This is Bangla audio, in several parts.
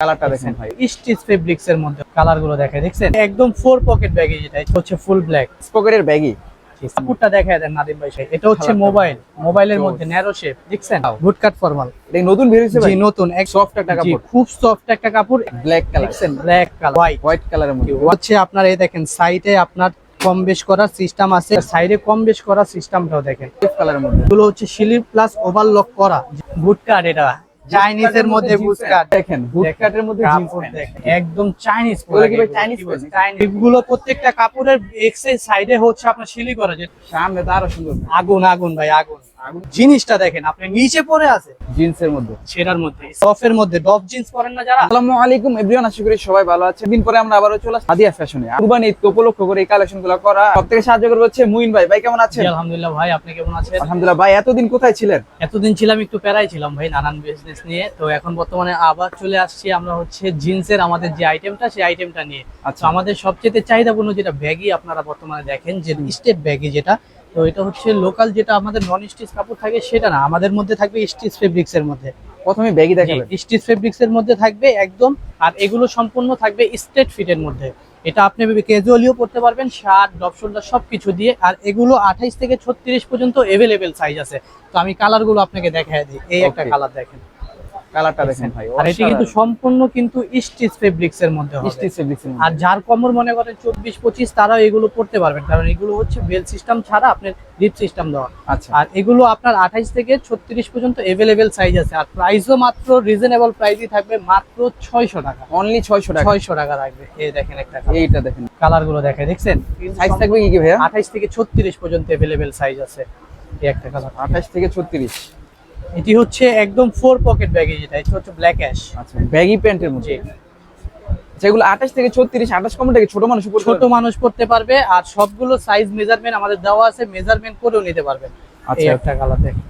কালারটা দেখেন ভাই, স্টিচ ফেব্রিক্স এর মধ্যে কালার গুলো দেখে দেখছেন, একদম 4 পকেট ব্যাগি, যেটা এটা হচ্ছে ফুল ব্ল্যাক পকেটের ব্যাগই। কাপড়টা দেখায় দেন নাদিম ভাই। এটা হচ্ছে মোবাইলের মধ্যে ন্যারো শেপ, দেখছেন বুট কাট ফর্মাল। এটা নতুন বের হইছে ভাই? জি নতুন, এক সফট একটা কাপড়, খুব সফট একটা কাপড়, ব্ল্যাক কালার, দেখছেন ব্ল্যাক কালার, হোয়াইট কালারের মধ্যে হচ্ছে আপনার এই দেখেন সাইডে আপনার কম বেশ করার সিস্টেম আছে, সাইডে কম বেশ করার সিস্টেমটাও দেখেন কালারের মধ্যে। এগুলো হচ্ছে স্লিপ প্লাস ওভারলক করা বুট কাট। এটা চাইনিজের মধ্যে বুট কাট দেখেন, বুট কাটের মধ্যে জিন্স কাপড় দেখেন, একদম চাইনিজ। ওগুলো কি ভাই চাইনিজ? এগুলো প্রত্যেকটা কাপড়ের এক্সের সাইডে হচ্ছে আপনার সিলি করা, যে সামনে তো আরো সুন্দর। আগুন আগুন ভাই আগুন। জিনিসটা দেখেন, আপনি নিচে পড়ে আছে জিন্সের মধ্যে, সেটার মধ্যে সফের মধ্যে ডপ জিন্স পরেন না যারা। আসসালামু আলাইকুম এভরিওয়ান, আশা করি সবাই ভালো আছে। দিন পরে আমরা আবারও চলে আসছি হাদিয়া ফ্যাশনে। কুরবানি ঈদ উপলক্ষ করে এই কালেকশনগুলো করা। সবথেকে সাহায্য করবে হচ্ছে মুইন ভাই। ভাই কেমন আছেন? আলহামদুলিল্লাহ ভাই, আপনি কেমন আছেন? আলহামদুলিল্লাহ। ভাই এতদিন কোথায় ছিলেন? এতদিন ছিলাম একটু প্যারায় ছিলাম ভাই, নানান বিজনেস নিয়ে। তো এখন বর্তমানে আবার চলে আসছি আমরা হচ্ছে জিন্সের আমাদের যে আইটেমটা, সেই আইটেমটা নিয়ে। আচ্ছা, আমাদের সবচেয়ে চাহিদাপূর্ণ যেটা ব্যাগি আপনারা বর্তমানে দেখেন, যে স্টেট ব্যাগি যেটা, তো এটা হচ্ছে লোকাল যেটা আমাদের নন স্টিচ কাপড় থাকে সেটা না, আমাদের মধ্যে থাকবে স্টিচ ফেব্রিক্স এর মধ্যে। প্রথমে ব্যাগই দেখাবেন? স্টিচ ফেব্রিক্স এর মধ্যে থাকবে একদম, আর এগুলো সম্পূর্ণ থাকবে স্ট্রেট ফিটের মধ্যে। এটা আপনি ক্যাজুয়ালিও পড়তে পারবেন, শার্ট ডপ শোল্ডার সবকিছু দিয়ে। আর এগুলো 28 থেকে 36 পর্যন্ত अवेलेबल সাইজ আছে। তো আমি কালার গুলো আপনাকে দেখায় দিই। এই একটা কালার দেখেন, কালারটা দেখেন ভাই, আর এটা কিন্তু সম্পূর্ণ কিন্তু স্টিচ ফেব্রিক্স এর মধ্যে হবে। স্টিচ ফেব্রিক্স এর মধ্যে। আর যার কমর মনে করেন 24-25, তারাও এগুলো পড়তে পারবেন, কারণ এগুলো হচ্ছে বেল সিস্টেম ছাড়া আপনার রিপ সিস্টেম দেওয়া। আচ্ছা, আর এগুলো আপনার 28 থেকে 36 পর্যন্ত अवेलेबल সাইজ আছে। আর প্রাইসও মাত্র রিজনেবল প্রাইসই থাকবে, মাত্র 600 টাকা, অনলি 600 টাকা। 600 টাকা থাকবে। এই দেখেন একটা এইটা দেখেন, কালার গুলো দেখে দেখছেন, সাইজ থাকবে কি কি ভাইয়া? 28 থেকে 36 পর্যন্ত अवेलेबल সাইজ আছে। এই একটা কালার 28 থেকে 36। এটি হচ্ছে একদম 4 পকেট ব্যাগি, যেটা এটা হচ্ছে ব্ল্যাক অ্যাশ। আচ্ছা, ব্যাগি প্যান্টের মধ্যে। যেগুলো 28 থেকে 36, 28 কম থেকে ছোট মানুষ পড়তে ছোট মানুষ পড়তে পারবে। আর সবগুলো সাইজ মেজারমেন্ট আমাদের দেওয়া আছে, মেজারমেন্ট করেও নিতে পারবেন। আচ্ছা, এই একটা কালার দেখেন,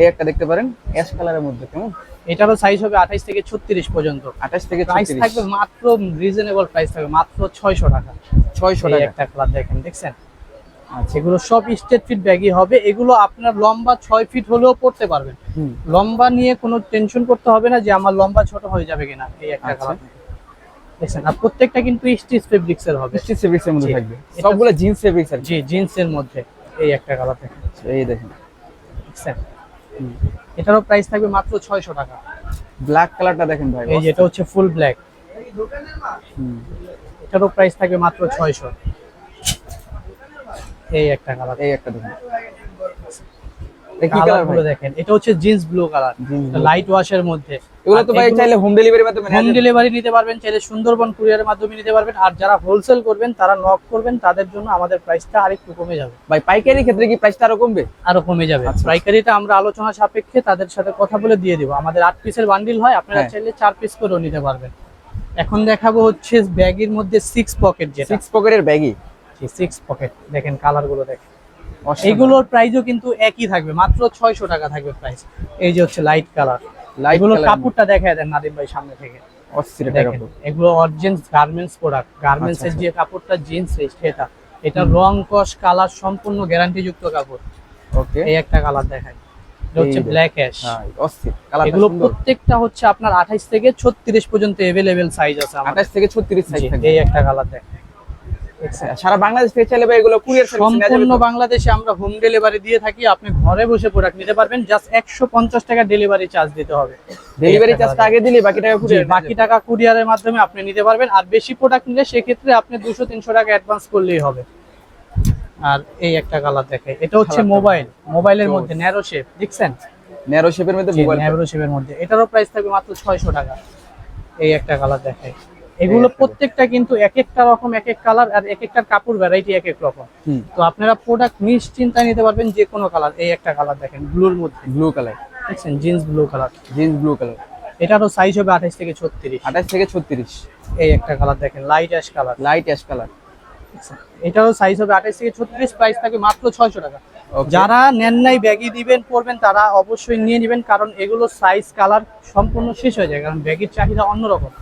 এই একটা দেখতে পারেন অ্যাশ কালারের মধ্যে। কেমন? এটারও সাইজ হবে 28 থেকে 36 পর্যন্ত। 28 থেকে প্রাইস 36, থাকবে মাত্র রিজনেবল প্রাইস থাকবে মাত্র 600 টাকা। 600 এই টাকা। একটা কালার দেখেন, দেখছেন। আচ্ছা, এগুলো সব স্ট্রেট ফিট ব্যাগই হবে। এগুলো আপনার লম্বা 6 ফিট হলেও পড়তে পারবেন। লম্বা নিয়ে কোনো টেনশন করতে হবে না যে আমার লম্বা ছোট হয়ে যাবে কিনা। এই একটা কালার দেখছেন। আর প্রত্যেকটা কিন্তু স্টিচ ফেব্রিক্স এর হবে, স্টিচ ফেব্রিক্স এর মধ্যে জি। থাকবে। সবগুলো জিন্স ফেব্রিক্স আর জি জিন্সের মধ্যে। এই একটা কালার দেখেন, এই দেখেন, দেখছেন। এটারও প্রাইস থাকবে মাত্র 600 টাকা। ব্ল্যাক কালারটা দেখেন ভাই, এই যেটা হচ্ছে ফুল ব্ল্যাক, এটারও প্রাইস থাকবে মাত্র 600। এই একটা কালার, এই একটা দেখেন। কি কালার ভাই? দেখেন, এটা হচ্ছে জিন্স ব্লু কালার, লাইট ওয়াশের মধ্যে। এগুলো তো ভাই চাইলে হোম ডেলিভারির মাধ্যমে হোম ডেলিভারি নিতে পারবেন, চাইলে সুন্দরবন কুরিয়ারের মাধ্যমে নিতে পারবেন। আর যারা হোলসেল করবেন, তারা নক করবেন, তাদের জন্য আমাদের প্রাইসটা আরেকটু কমে যাবে। ভাই পাইকারি ক্ষেত্রে কি প্রাইসটা আরো কমবে? আরো কমে যাবে। পাইকারিটা আমরা আলোচনা সাপেক্ষে তাদের সাথে কথা বলে দিয়ে দিব। আমাদের 8 পিসের বান্ডিল হয়, আপনারা চাইলে 4 পিস করেও নিতে পারবেন। এখন দেখাবো হচ্ছে ব্যাগের মধ্যে 6 পকেট, যেটা 6 পকেটের ব্যাগই। 6 পকেট দেখেন, কালার গুলো দেখেন। এগুলোর প্রাইসও কিন্তু একই থাকবে, মাত্র 600 টাকা থাকবে প্রাইস। এই যে হচ্ছে লাইট কালার, এগুলো কাপড়টা দেখায় দেন নাদিম ভাই সামনে থেকে। অস্থির একটা কাপড়। এগুলো অরিজিনাল গার্মেন্টস প্রোডাক্ট, গার্মেন্টস এর যে কাপড়টা জিন্স সেটা, এটা রং কস কালার সম্পূর্ণ গ্যারান্টি যুক্ত কাপড়। ওকে, এই একটা কালার দেখায়, এটা হচ্ছে ব্ল্যাক অ্যাশ। হ্যাঁ, অস্থির কালার। এগুলো প্রত্যেকটা হচ্ছে আপনার 28 থেকে 36 পর্যন্ত अवेलेबल সাইজ আছে আমাদের। 28 থেকে 36 সাইজ থাকবে। এই একটা কালার দেখেন, সারা বাংলাদেশ থেকে চাইলে ভাই এগুলো কুরিয়ার সার্ভিস নেওয়া যাবে? সম্পূর্ণ বাংলাদেশে আমরা হোম ডেলিভারি দিয়ে থাকি। আপনি ঘরে বসে প্রোডাক্ট নিতে পারবেন, জাস্ট 150 টাকা ডেলিভারি চার্জ দিতে হবে। ডেলিভারি চার্জটা আগে দিলে বাকি টাকা কুরিয়ার, বাকি টাকা কুরিয়ারের মাধ্যমে আপনি নিতে পারবেন। আর বেশি প্রোডাক্ট নিলে সেক্ষেত্রে আপনি 200-300 টাকা অ্যাডভান্স করলেই হবে। আর এই একটা কালার দেখাই, এটা হচ্ছে মোবাইলের মধ্যে ন্যারো শেপ, দেখছেন ন্যারো শেপের মধ্যে মোবাইল, ন্যারো শেপের মধ্যে। এটারও প্রাইস থাকবে মাত্র 600 টাকা। এই একটা কালার দেখাই। এগুলো প্রত্যেকটা কিন্তু এক একটা রকম, এক এক কালার, আর এক একটা কাপড় ভ্যারাইটি এক এক রকম। তো আপনারা প্রোডাক্ট নিশ্চিন্তায় নিতে পারবেন যে কোনো কালার। এই একটা কালার দেখেন, ব্লুর মধ্যে, ব্লু কালার, দেখছেন jeans blue colour. Jeans blue colour, এটারও সাইজ হবে 28 থেকে 36। 28 থেকে 36। এই একটা কালার দেখেন, light ash colour, light ash colour. এটারও সাইজ হবে 28 থেকে 36, প্রাইস থাকবে মাত্র 600 টাকা। যারা নেন নাই ব্যাগি দিবেন পরবেন, তারা অবশ্যই নিয়ে নেবেন, কারণ এগুলো সাইজ কালার সম্পূর্ণ শেষ হয়ে যায়, কারণ ব্যাগির চাহিদা অন্যরকম।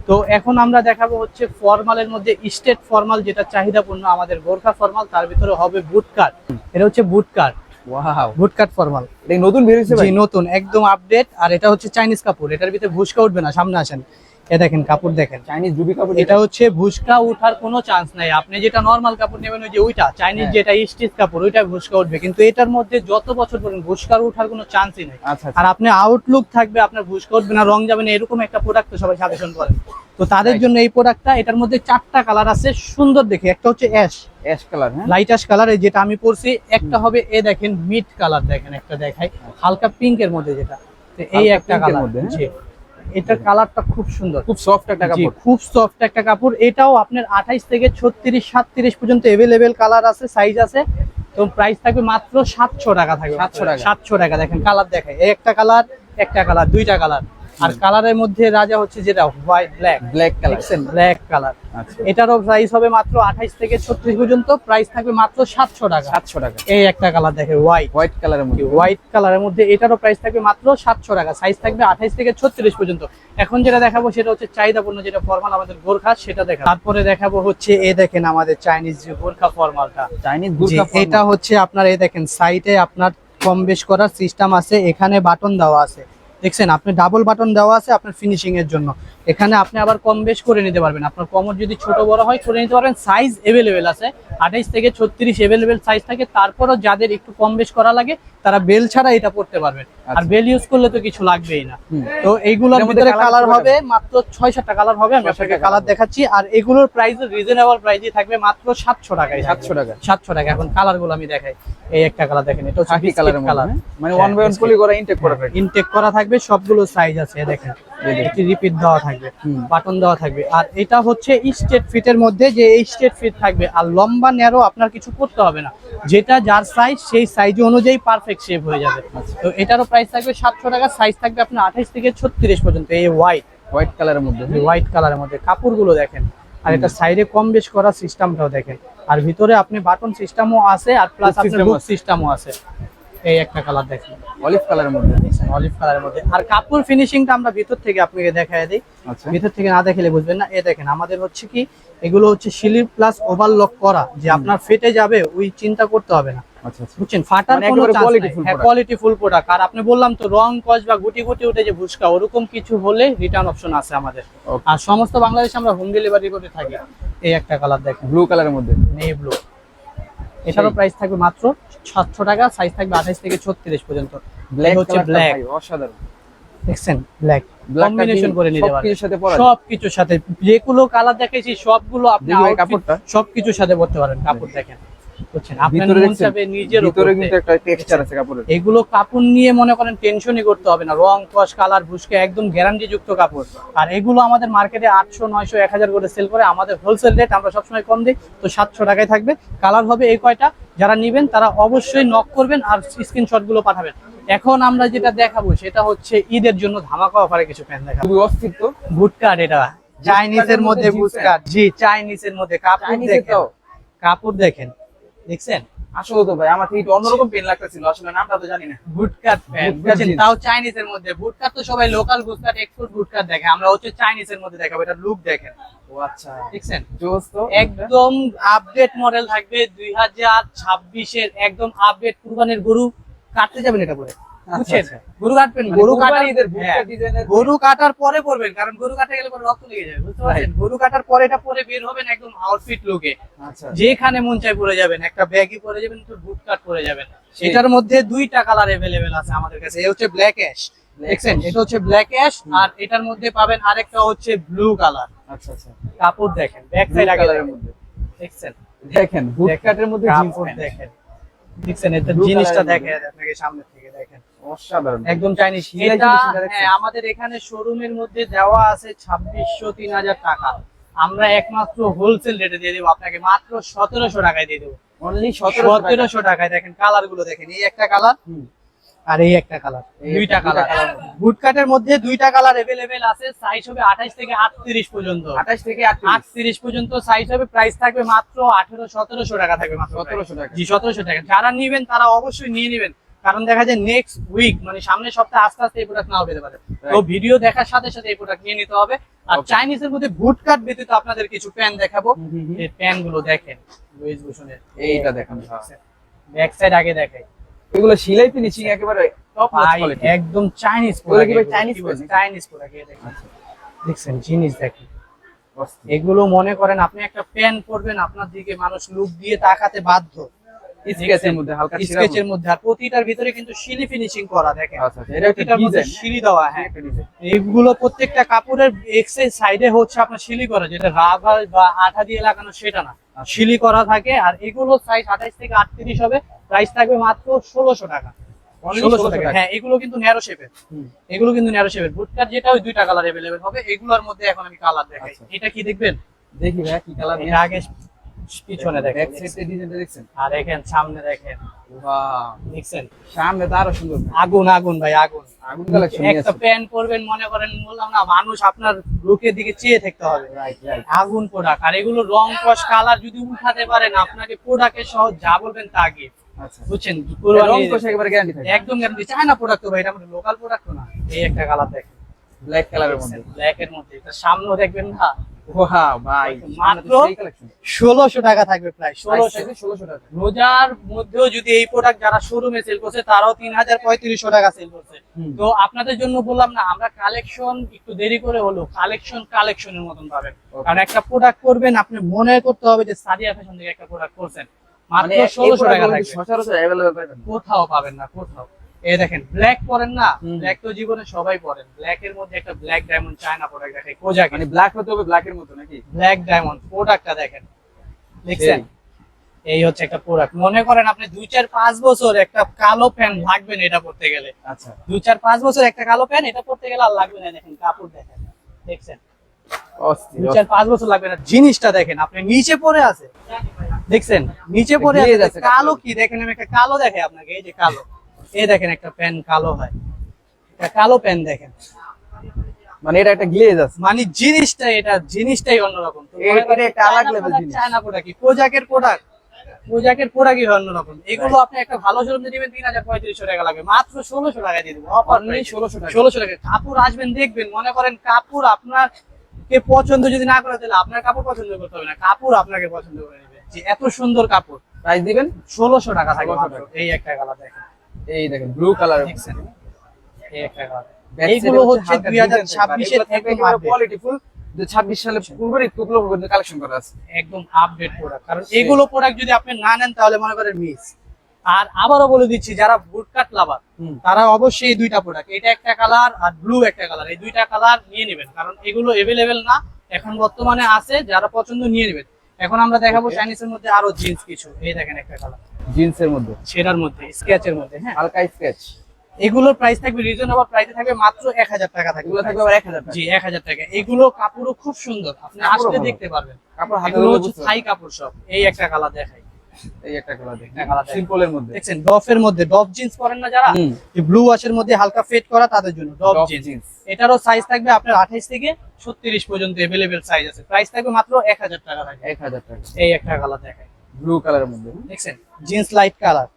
তো এখন আমরা দেখাবো হচ্ছে ফর্মালের মধ্যে স্টেট ফর্মাল, যেটা চাহিদাপূর্ণ আমাদের গোর্খা ফর্মাল, তার ভিতরে হবে বুট কাট। এটা হচ্ছে বুট কাট, ওয়াও, বুট কাট ফর্মাল। এটা নতুন বের হইছে ভাই? জি নতুন, একদম আপডেট। আর এটা হচ্ছে চাইনিজ কাপড়, এটার ভিতরে ভুসকা উঠবে না। সামনে আসেন, এ দেখেন কাপড় দেখেন, চাইনিজ রুবি কাপড়। এটা হচ্ছে ভুসকা উঠার কোনো চান্স নাই। আপনি যেটা নরমাল কাপড় নেবেন ওই যে ওইটা চাইনিজ হ্যাঁ। যেটা স্টিচ কাপড় ওইটা ভুসকা উঠবে, কিন্তু এটার মধ্যে যত বছর পর্যন্ত ভুসকার উঠার কোনো চান্সই নেই। আচ্ছা আর আপনি আউটলুক থাকবে, আপনার ভুসকা উঠবে না, রং যাবে না, এরকম একটা প্রোডাক্ট তো সবাই সাজেশন করেন। তো তাদের Right. জন্য এই প্রোডাক্টটা, এটার মধ্যে 4টা কালার আছে সুন্দর দেখে। একটা হচ্ছে অ্যাশ, অ্যাশ কালার। হ্যাঁ, লাইট অ্যাশ কালার যেটা আমি পরছি। একটা হবে এ দেখেন মিড কালার, দেখেন একটা দেখাই হালকা পিঙ্কের মধ্যে যেটা। তো এই হালকা একটা pink এর কালার, মধ্যে, হ্যাঁ? জি এটার কালারটা খুব সুন্দর, খুব সফট একটা জি, কাপড়। খুব সফট একটা কাপড়। এটাও আপনার 28 থেকে 36 37 পর্যন্ত अवेलेबल কালার আছে, সাইজ আছে। তো প্রাইস থাকবে মাত্র 700 টাকা থাকবে। 700 টাকা। 700 টাকা। দেখেন কালার দেখাই, একটা কালার, একটা কালার, দুইটা কালার। আর কালারের মধ্যে রাজা হচ্ছে যেটা হোয়াইট ব্ল্যাক, ব্ল্যাক কালার। দেখছেন ব্ল্যাক কালার। আচ্ছা, এটারও প্রাইস হবে মাত্র 28 থেকে 36 পর্যন্ত, প্রাইস থাকবে মাত্র 700 টাকা। 700 টাকা। এই একটা কালার দেখে হোয়াইট, হোয়াইট কালারের মধ্যে। হোয়াইট কালারের মধ্যে এটারও প্রাইস থাকবে মাত্র 700 টাকা। সাইজ থাকবে 28 থেকে 36 পর্যন্ত। এখন যেটা দেখাবো সেটা হচ্ছে চাহিদাপূর্ণ, যেটা ফর্মাল আমাদের গোর্খা, সেটা দেখাবো। তারপরে দেখাবো হচ্ছে এই দেখেন আমাদের চাইনিজ যে গোর্খা ফর্মালটা। চাইনিজ জি, গুরকা। এটা হচ্ছে আপনার এই দেখেন সাইডে আপনার কম বেশ করার সিস্টেম আছে, এখানে বাটন দেওয়া আছে, দেখছেন আপনি ডাবল বাটন দেওয়া আছে আপনার ফিনিশিং এর জন্য। এখানে আপনি আবার কম বেশ করে নিতে পারবেন, আপনার কমর যদি ছোট বড় হয় করে নিতে পারবেন। সাইজ अवेलेबल আছে 28 থেকে 36 अवेलेबल সাইজ থাকে। তারপরও যাদের একটু কম বেশ করা লাগে তারা বেল ছাড়া এটা পড়তে পারবেন। আর বেল ইউজ করলে তো কিছু লাগবেই না। তো এইগুলোর এর মধ্যে ভিতরে colour কালার কত হবে মাত্র 6-7টা কালার হবে, আমি 6-7টা আপনাকে colour কালার হবে। দেখাচ্ছি। আর এগুলোর প্রাইস রিজনেবল প্রাইসই থাকবে, মাত্র 700 টাকায়। 700 টাকা। 700 টাকা। এখন কালার গুলো আমি দেখাই। এই একটা কালার দেখেন, এটা হচ্ছে খাকি বিস্কিট কালারের কালার, মধ্যে, হ্যাঁ? মানে ওয়ান বাই ওয়ান পলি করা ইনটেক করা থাকে। ইনটেক করা থাকবে, সবগুলো সাইজ আছে দেখেন। একটি রিপিট দেওয়া থাকবে, বাটন দেওয়া থাকবে। আর এটা হচ্ছে স্ট্রেট ফিটের মধ্যে, যে এই স্ট্রেট ফিট থাকবে। আর লম্বা ন্যারো আপনার কিছু করতে হবে না, যেটা যার সাইজ সেই সাইজ অনুযায়ী পারফেক্ট শেপ হয়ে যাবে। তো এটারও প্রাইস থাকবে 700 টাকা। সাইজ থাকবে আপনার 28 থেকে 36 পর্যন্ত। এই হোয়াইট কালারের মধ্যে। হোয়াইট কালারের মধ্যে কাপড়গুলো দেখেন। আর এটা সাইডে কম বেশ করা সিস্টেমটাও দেখেন। আর ভিতরে আপনি বাটন সিস্টেমও আছে, আর প্লাস Hook আপনার system হুক আছে। সিস্টেমও আছে। এই একটা কালার দেখেন, অলিভ কালারের মধ্যে। অলিভ কালারের মধ্যে। আর কাপড় ফিনিশিংটা আমরা ভিতর থেকে আপনাকে দেখায় দিই, আচ্ছা, ভিতর থেকে না দেখালে বুঝবেন না। এ দেখেন আমাদের হচ্ছে কি এগুলো হচ্ছে স্লিপ প্লাস ওভারলক করা, যে আপনার ফেটে যাবে ওই চিন্তা করতে হবে না, আচ্ছা, আচ্ছা। বুঝছেন? ফাটার মানে কোনো একেবারে চান্স quality নাই। full হ্যাঁ, product। Quality full product. আর আপনি বললাম তো রং কস বা গুটি গুটি উঠে যে ভুসকা ওরকম কিছু হলে রিটার্ন অপশন আছে আমাদের। Okay. আর সমস্ত বাংলাদেশে আমরা হোম ডেলিভারি করে থাকি। এই একটা কালার দেখেন, ব্লু কালারের মধ্যে। নেই ব্লু। এটারও প্রাইস থাকবে মাত্র 700 টাকা। সাইজ থাকবে 28 থেকে 36 পর্যন্ত। ব্ল্যাক হচ্ছে হচ্ছে ব্ল্যাক, ব্ল্যাক, অসাধারণ। দেখছেন ব্ল্যাক Black টা কম্বিনেশন কি করে নিতে পারবেন সবকিছুর সাথে পরা যায়? সবকিছুর সাথে। যেগুলো কালার দেখাইছি সবগুলো আপনি দেখি ভাই outfit কাপড়টা। সবকিছুর সাথে পরতে পারেন। কাপড় দেখেন, বুঝছেন? আপনার ভিতরে মন দেখছেন? চাবে নিজের ভিতরে উপরে। কিন্তু একটা টেক্সচার আছে কাপড়ের। এগুলো কাপড় নিয়ে মনে করেন টেনশনই করতে হবে না, রং কস কালার ভুসকে একদম গ্যারান্টি যুক্ত কাপড়। আর এগুলো আমাদের মার্কেটে 800 900 1000 করে সেল করে, আমাদের হোলসেল রেট আমরা সবসময় কম দিই। তো 700 টাকায় থাকবে। কালার হবে এই কয়টা, যারা নেবেন তারা অবশ্যই নক করবেন আর স্ক্রিনশট গুলো পাঠাবেন। এখন আমরা যেটা দেখাবো সেটা হচ্ছে ঈদের জন্য ধামাকা অফারে কিছু প্যান্ট দেখাবো। খুবই অস্থির তো। বুটকাট, এটা চাইনিজের মধ্যে jeans বুটকাট। জি, চাইনিজের মধ্যে কাপড় চাইনিজের দেখেন, তাও? কাপড় দেখেন, দেখছেন? আসলে তো ভাই আমার থেকে একটু অন্যরকম পেন লাগতেছিল, আসলে নামটা তো জানি না। বুটকাট প্যান্ট, বুটকাট বুঝছেন? jeans। তাও চাইনিজের মধ্যে। বুটকাট তো সবাই লোকাল বুটকাট, এক্সপোর্ট বুটকাট দেখে, আমরা হচ্ছে চাইনিজের মধ্যে দেখাবো। এটা লুক দেখেন, ও আচ্ছা, দেখছেন? জোস তো। একদম আপডেট মডেল থাকবে 2026 এর, একদম আপডেট। কুরবানির গরু কাটতে যাবেন এটা পরে, বুঝছেন? আচ্ছা। গরু কাটবেন, মানে গরু কাটার কুরবানিদের বুটকাট হ্যাঁ, ডিজাইনের গরু কাটার পরে পরবেন, কারণ গরু কাটতে গেলে পরে রক্ত লেগে যাবে, বুঝতে পারছেন? গরু কাটার পরে এটা পরে বের হবেন একদম আউটফিট লুকে, আচ্ছা, যেখানে মন চাই পরে যাবেন। একটা ব্যাগই পরে যাবেন, তো বুট কাট পরে যাবেন। সেই। এটার মধ্যে দুইটা কালার अवेलेबल আছে আমাদের কাছে। এই হচ্ছে ব্ল্যাক অ্যাশ, দেখছেন? এটা হচ্ছে ব্ল্যাক অ্যাশ। আর এটার মধ্যে পাবেন আরেকটা হচ্ছে ব্লু কালার। আচ্ছা, আচ্ছা। কাপড় দেখেন, ব্যাক ব্লু সাইড আগে কালারের দেখেন, মধ্যে। দেখছেন? দেখেন বুটকাটের মধ্যে জিন্স কাপড় প্যান্ট। দেখেন, দেখছেন? এটা Blue জিনিসটা colour এর দেখেন আপনাকে সামনে থেকে, দেখেন অসাধারণ। একদম চাইনিজ। শিলাই এটা finishing টা দেখছেন? হ্যাঁ, আমাদের এখানে শোরুমের মধ্যে দেওয়া আছে 2600 3000 টাকা। আমরা একমাত্র হোলসেল রেটে দিয়ে দেবো আপনাকে, মাত্র 1700 টাকায় দিয়ে দেবো। অনলি 1700 টাকা। টাকায়। দেখেন কালার গুলো দেখেন, এই একটা কালার আর এই একটা কালার, এই দুইটা দুইটা কালার। colour। বুটকাটের মধ্যে দুইটা কালার अवेलेबल আছে। সাইজ হবে 28 থেকে 38 পর্যন্ত। 28 থেকে 38। 38 পর্যন্ত সাইজ হবে। প্রাইস থাকবে মাত্র 1700 টাকা থাকবে, মাত্র 1700 টাকা। জি, 1700 টাকা। যারা নেবেন তারা অবশ্যই নিয়ে নেবেন, কারণ দেখা যায় নেক্সট উইক মানে সামনের সপ্তাহে আস্তে আস্তে এই প্রোডাক্ট নাও পেতে পারে। তো ভিডিও দেখার সাথে সাথে এই প্রোডাক্ট নিয়ে নিতে হবে। আর Okay. চাইনিজের মধ্যে বুটকাট ব্যতীত আপনাদের কিছু প্যান্ট দেখাবো। এই প্যান্ট গুলো দেখেন, লুইস ভুশনের। এইটা দেখেন। ব্যাক সাইড আগে দেখাই। এগুলো সেলাই ফিনিশিং একেবারে টপ নচ ভাই কোয়ালিটি। একদম চাইনিজ এগুলো কি ভাই Chinese product? Chinese product. এই দেখেন, দেখছেন জিনিস দেখেন, এগুলো মনে করেন আপনি একটা প্যান্ট পরবেন, আপনার দিকে মানুষ লুক দিয়ে তাকাতে বাধ্য। স্কেচের মধ্যে হালকা স্কেচের মধ্যে, আর প্রতিটার ভিতরে কিন্তু সিলি ফিনিশিং করা দেখেন। আচ্ছা এটা একটা প্রতিটার মধ্যে ডিজাইন, সিলি দেওয়া, হ্যাঁ। এইগুলো প্রত্যেকটা কাপড়ের এক্সের সাইডে হচ্ছে আপনার সিলি করা, যেটা রাবার বা আঠা দিয়ে লাগানো সেটা না, সিলি করা থাকে। আর এগুলো সাইজ 28 থেকে 38 হবে, প্রাইস থাকবে মাত্র 1600 টাকা। 1600 টাকা, হ্যাঁ। এগুলো কিন্তু ন্যারো শেপের, এগুলো কিন্তু ন্যারো শেপের। বুটকাট যেটা ওই দুইটা কালার अवेलेबल হবে। এগুলোর মধ্যে এখন আমি কালার দেখাই। এটা কি দেখবেন? দেখি ভাই কি কালার। এটা আগে পিছনে দেখেন, ব্যাক সাইডে ডিজাইনটা দেখছেন, আর দেখেন সামনে দেখেন, ওয়াও দেখছেন সামনে তো আরো সুন্দর, আগুন আগুন ভাই আগুন। আগুন কালেকশন একটা প্যান্ট পরবেন মনে করেন, বললাম না, মানুষ আপনার লুকের দিকে চেয়ে থাকতে হবে। Right right. আগুন প্রোডাক্ট। আর এগুলো রং কস কালার যদি উঠাতে পারেন, আপনাকে প্রোডাক্টের সহ যা বলবেন তা গিফট। আচ্ছা বুঝছেন? রং কোশ একেবারে গ্যারান্টি থাকে, একদম গ্যারান্টি। চায়না প্রোডাক্ট তো ভাই, এটা আমাদের লোকাল প্রোডাক্ট না। এই একটা কালার দেখেন, ব্ল্যাক কালারের মধ্যে, ব্ল্যাক এর মধ্যে। এটা সামনেও দেখবেন না, ওয়াও ভাই মাত্র সেই কালেকশন 1600 টাকা থাকবে, প্রায় 1600 টাকা। রোজার মধ্যেও যদি এই প্রোডাক্ট যারা শোরুমে সেল করছে তারাও 3500 টাকা সেল করছে। তো আপনাদের জন্য বললাম না, আমরা কালেকশন একটু দেরি করে হলো কালেকশনের মতন পাবেন। কারণ একটা প্রোডাক্ট করবেন, আপনি মনে করতে হবে যে সাদিয়া ফ্যাশন থেকে একটা প্রোডাক্ট করছেন। মাত্র 1600 টাকা থাকবে, সচরাচর अवेलेबल পাবেন, কোথাও পাবেন না, কোথাও। এই দেখেন ব্ল্যাক পরেন না, ব্ল্যাক তো জীবনে সবাই পরেন। ব্ল্যাক এর মধ্যে একটা ব্ল্যাক ডায়মন্ড চায়না প্রোডাক্ট দেখাই, কোজাক। মানে ব্ল্যাক হতে হবে ব্ল্যাক এর মতো নাকি? ব্ল্যাক ডায়মন্ড প্রোডাক্টটা দেখেন, দেখছেন? এই হচ্ছে একটা প্রোডাক্ট। মনে করেন আপনি 2-4-5 বছর একটা কালো প্যান্ট লাগবে না এটা পরতে গেলে। আচ্ছা 2-4-5 বছর একটা কালো প্যান্ট এটা পরতে গেলে আর লাগবে না। দেখেন কাপড় দেখেন, দেখছেন? অস্থির। 2-4-5 বছর লাগবে না। জিনিসটা দেখেন, আপনি নিচে পড়ে আছে, দেখছেন? নিচে পড়ে আছে, কালো কি দেখেন? আমি একটা কালো দেখে আপনাকে, এই যে কালো, এই দেখেন একটা প্যান্ট কালো হয়, একটা কালো প্যান্ট দেখেন, মানে এটা একটা গ্লেজ আছে, মানে জিনিসটাই অন্যরকম। তো এটা একটা আলাদা লেভেল জিনিস। চায়না প্রোডাক্ট কি, কোজাকের প্রোডাক্টই অন্যরকম। এগুলো আপনি একটা ভালো শোরুম দিবেন 3500 টাকা লাগবে, মাত্র 1600 টাকা দিয়ে দেবো। অফার নেই, 1600 টাকা। কাপড় আসবেন দেখবেন, মনে করেন কাপড় আপনার কে পছন্দ যদি না করে, তাহলে আপনার কাপড় পছন্দ করতে হবে না, কাপড় আপনাকে পছন্দ করে নেবে। যে এত সুন্দর কাপড়, প্রাইস দিবেন 1600 টাকা থাকবে 1600 মাত্র। টাকা। এই একটা কালার দেখেন, এই দেখেন ব্লু কালার, দেখছেন? এই একটা কালার। এইগুলো হচ্ছে 2026 এর একদম কোয়ালিটিফুল, যে 26 সালে পূর্বের টুকরো কিন্তু কালেকশন করা আছে, একদম আপডেট প্রোডাক্ট। কারণ এগুলো প্রোডাক্ট যদি আপনি না নেন তাহলে মনে করেন মিস। আর আবারও বলে দিচ্ছি, যারা বুটকাট লাভার তারা অবশ্যই এই দুইটা প্রোডাক্ট, এটা একটা কালার আর ব্লু একটা কালার, এই দুইটা কালার নিয়ে নেবেন। কারণ এগুলো अवेलेबल না, এখন বর্তমানে আছে, যারা পছন্দ নিয়ে নেবেন। এখন আমরা দেখাবো চাইনিজের মধ্যে আরো জিন্স কিছু। এই দেখেন একটা কালার, জিন্সের মধ্যে, সেটার মধ্যে, স্কেচের মধ্যে, হ্যাঁ হালকা স্কেচ। এগুলোর প্রাইস থাকবে রিজনেবল প্রাইসে থাকবে মাত্র 1000 টাকা থাকবে। এগুলো থাকবে আবার 1000 টাকা। জি 1000 টাকা। এগুলো কাপড়ও খুব সুন্দর, আপনি আসলে দেখতে পারবেন। কাপড় হাতে এগুলো ধরলে হচ্ছে বুঝতে থাই কাপড় সব। এই একটা কালার দেখাই, এই একটা কালার দেখেন, একটা কালার সিম্পলের মধ্যে, দেখছেন? ডফের মধ্যে, ডফ জিন্স পরেন না যারা, ব্লু ওয়াশের মধ্যে হালকা ফেড করা, তাদের জন্য ডফ জিন্স। এটারও সাইজ থাকবে আপনার 28 থেকে 36 পর্যন্ত अवेलेबल সাইজ আছে। প্রাইস থাকবে মাত্র 1000 টাকা থাকবে। 1000 টাকা। এই একটা কালার দেখাই, ব্লু কালারের মধ্যে, দেখছেন? জিন্স লাইট কালার,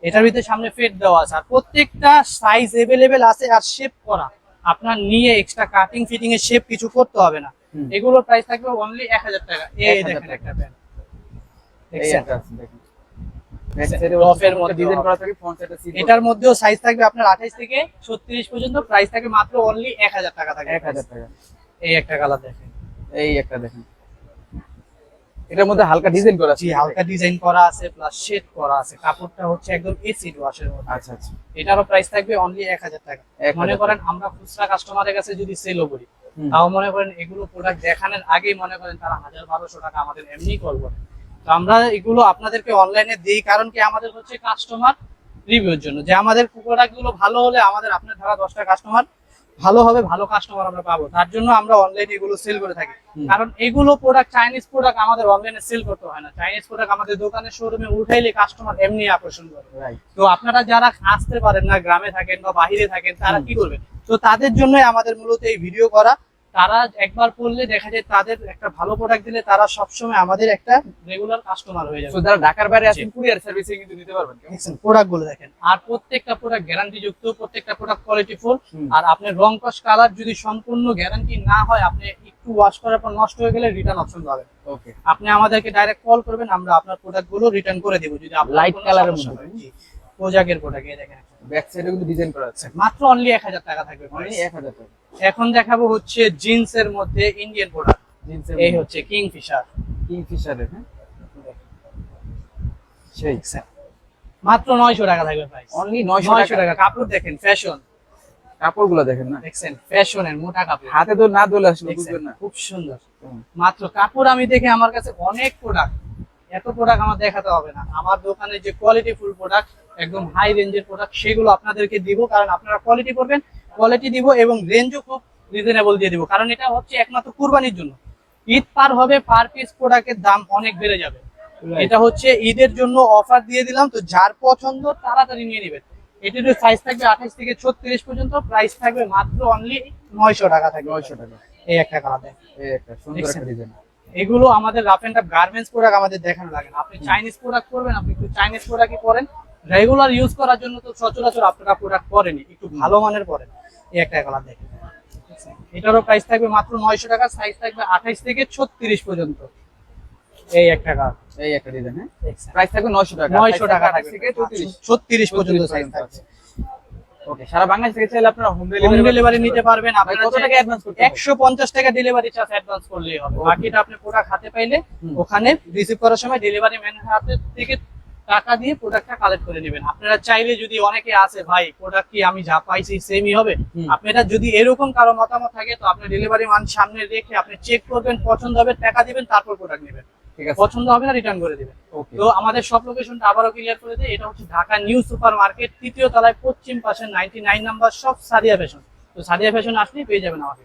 এটার ভিতরে সামনে ফেড দেওয়া আছে, আর প্রত্যেকটা সাইজ अवेलेबल আছে, আর শেপ করা। আপনার নিয়ে এক্সট্রা কাটিং ফিটিং এর শেপ কিছু করতে হবে না। এগুলোর প্রাইস থাকবে অনলি 1000 টাকা। এই দেখেন একটা প্যান্ট, এই দেখছেন? একটা আছে দেখেন, ব্যাক সাইডে ডফের মধ্যে ডিজাইন করা থাকে, ফ্রন্ট সাইডে সিল, এটার মধ্যেও সাইজ থাকবে আপনার 28 থেকে 36 পর্যন্ত। প্রাইস থাকবে মাত্র অনলি 1000 টাকা থাকবে। 1000 টাকা। এই একটা কালার দেখেন, এই একটা দেখেন, এটার মধ্যে হালকা ডিজাইন করা আছে, জি হালকা ডিজাইন করা আছে, প্লাস শেড করা আছে। কাপড়টা হচ্ছে একদম এসিড ওয়াশের মধ্যে। আচ্ছা আচ্ছা। এটারও প্রাইস থাকবে অনলি 1000 টাকা। 1000 মনে করেন আমরা খুচরা কাস্টমারের কাছে যদি সেলও করি, তাও মনে করেন এগুলো প্রোডাক্ট দেখানোর আগেই মনে করেন তারা 1000-1200 টাকা আমাদের এমনি কল করে। তো আমরা এগুলো আপনাদেরকে অনলাইনে দিই, কারণ কি আমাদের হচ্ছে কাস্টমার রিভিউর জন্য, যে আমাদের প্রোডাক্ট গুলো ভালো হলে আমাদের আপনার ধারা 10টা কাস্টমার ভালো হবে, ভালো কাস্টমার আমরা পাবো। তার জন্য আমরা অনলাইনে এগুলো সেল করে থাকি। কারণ এগুলো প্রোডাক্ট, চাইনিজ প্রোডাক্ট আমাদের অনলাইনে সেল করতে হয় না। চাইনিজ প্রোডাক্ট আমাদের দোকানের শোরুমে উঠাইলে কাস্টমার এমনি আকর্ষণ করে। তো আপনারা যারা আসতে পারেন না, গ্রামে থাকেন বা বাইরে থাকেন, তারা কি করবেন? তো তাদের জন্যই আমাদের মূলত এই ভিডিও করা। তারা একবার পড়লে দেখা যায় তাদের একটা ভালো প্রোডাক্ট দিলে তারা সবসময় আমাদের একটা রেগুলার কাস্টমার হয়ে যাবে। তো যারা ঢাকার বাইরে আছেন, কুরিয়ার সার্ভিসে কিন্তু নিতে পারবেন। দেখছেন প্রোডাক্ট গুলো দেখেন, আর প্রত্যেকটা প্রোডাক্ট গ্যারান্টি যুক্ত, প্রত্যেকটা প্রোডাক্ট কোয়ালিটি ফুল। আর আপনার রং কস কালার যদি সম্পূর্ণ গ্যারান্টি না হয়, আপনি একটু ওয়াশ করার পর নষ্ট হয়ে গেলে রিটার্ন অপশন পাবেন। ওকে, আপনি আমাদেরকে ডাইরেক্ট কল করবেন, আমরা আপনার প্রোডাক্ট গুলো রিটার্ন করে দেব। যদি আপনার লাইট কালারের মধ্যে, পোজাকের প্রোডাক্ট এই দেখেন ব্যাক সাইডে কিন্তু ডিজাইন করা আছে মাত্র অনলি 1000 টাকা থাকবে অনলি price। 1000 টাকা। এখন দেখাবো হচ্ছে জিন্সের মধ্যে ইন্ডিয়ান প্রোডাক্ট, জিন্সের এই হচ্ছে কিংফিশার। কিংফিশারের, হ্যাঁ সেই মাত্র 900 টাকা থাকবে প্রাইস, অনলি 900 900 টাকা। টাকা। কাপড় দেখেন ফ্যাশন, কাপড়গুলো দেখেন না, দেখছেন ফ্যাশনের মোটা কাপড়, হাতে তো না দোলে আসলে দেখছেন? বুঝবেন না। খুব সুন্দর। হুম। মাত্র কাপড় আমি দেখে আমার কাছে অনেক প্রোডাক্ট, এত প্রোডাক্ট আমার দেখাতে হবে না। আমার দোকানে যে কোয়ালিটি ফুল প্রোডাক্ট, একদম হাই রেঞ্জের প্রোডাক্ট, সেগুলো আপনাদেরকে দিব, কারণ আপনারা কোয়ালিটি করবেন, কোয়ালিটি দিব এবং রেঞ্জও খুব রিজনেবল দিয়ে দিব, কারণ এটা হচ্ছে একমাত্র কুরবানির জন্য। ঈদ পার হবে, পার পিস প্রোডাক্টের দাম অনেক বেড়ে যাবে। Right. এটা হচ্ছে ঈদের জন্য অফার দিয়ে দিলাম, তো যার পছন্দ তাড়াতাড়ি নিয়ে নেবেন। এটির সাইজ থাকবে 28 থেকে 36 পর্যন্ত, প্রাইস থাকবে মাত্র অনলি 900 টাকা থাকবে। 900 টাকা। এই একটা কালার দেন, এই একটা সুন্দর দেখছেন? একটা ডিজাইন। এগুলো আমাদের rough and tough garments product আমাদের দেখানো লাগে না। আপনি চাইনিজ প্রোডাক্ট করবেন, আপনি একটু চাইনিজ প্রোডাক্টই পরেন, রেগুলার ইউজ করার জন্য তো সচরাচর আপনারা প্রোডাক্ট পরেনি, একটু ভালো মানের পরেন। এই একটা কালার দেখেন, এটারও প্রাইস থাকবে মাত্র 900 টাকা, সাইজ থাকবে 28 থেকে 36 পর্যন্ত। এই একটা কালার, এই একটা ডিজাইন, হ্যাঁ প্রাইস থাকবে 900 টাকা। 900 টাকা 28 থেকে 36 পর্যন্ত সাইজ পর্যন্ত থাকবে। আছে। ওকে, সারা বাংলাদেশ থেকে চাইলে আপনারা হোম হোম ডেলিভারি ডেলিভারি নিতে পারবেন। আপনারা কত টাকা অ্যাডভান্স করতে হবে? 150 টাকা ডেলিভারি চার্জ অ্যাডভান্স করলেই হবে। বাকিটা আপনি প্রোডাক্ট হাতে পাইলে ওখানে রিসিভ করার সময় ডেলিভারি ম্যানের হাতে থেকে টাকা দিয়ে প্রোডাক্টটা কালেক্ট করে নেবেন। আপনারা চাইলে, যদি অনেকে আছে ভাই প্রোডাক্ট কি আমি যা পাইছি সেমই হবে, আপনারা যদি এরকম কারো মতামত থাকে, তো আপনি ডেলিভারি মান সামনে রেখে আপনি চেক করবেন, পছন্দ হবে টাকা দিবেন, তারপর প্রোডাক্ট নেবেন। ঠিক আছে, পছন্দ হবে না রিটার্ন করে দিবেন। ওকে। তো আমাদের সব লোকেশনটা আবারও ক্লিয়ার করে দেই। এটা হচ্ছে ঢাকা নিউ সুপার মার্কেট, তৃতীয় তলায় পশ্চিম পাশে 99 নাম্বার শপ, সাদিয়া ফ্যাশন। তো সাদিয়া ফ্যাশন আসলেই পেয়ে যাবেন আমাকে।